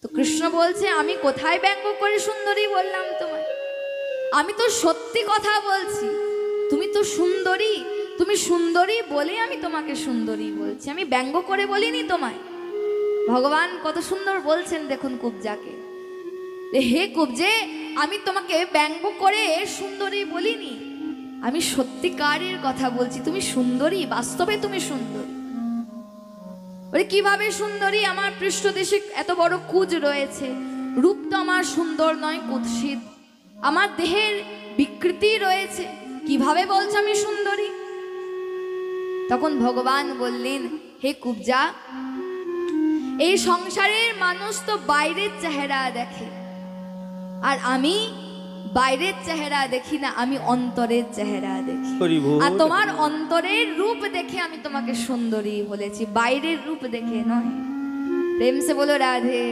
তো কৃষ্ণ বলছে, আমি কোথায় ব্যঙ্গ করে সুন্দরী বললাম তোমায়? আমি তো সত্যি কথা বলছি। তুমি তো সুন্দরী, তুমি সুন্দরী বলে আমি তোমাকে সুন্দরী বলছি, আমি ব্যঙ্গ করে বলিনি তোমায়। ভগবান কত সুন্দর বলছেন দেখুন কুব্জাকে, হে কুব্জে, আমি তোমাকে ব্যঙ্গ করে সুন্দরী বলিনি, আমি সত্যিকারের কথা বলছি। তুমি সুন্দরী, বাস্তবে তুমি সুন্দরী। বলে কিভাবে সুন্দরী? আমার পৃষ্ঠদেশে এত বড় কুজ রয়েছে, রূপ তো আমার সুন্দর নয়, কুৎসিত, আমার দেহের বিকৃতি রয়েছে, কিভাবে বলছো আমি সুন্দরী? তখন ভগবান বললেন, হে কুব্জা, এই সংসারের মানুষ তো বাইরের চেহারা দেখে, আর আমি বাইরের চেহারা দেখি না, আমি অন্তরের চেহারা দেখি। আর তোমার অন্তরের রূপ দেখে আমি তোমাকে সুন্দরী বলেছি, বাইরের রূপ দেখে নয়। প্রেম সে বলো রাধে।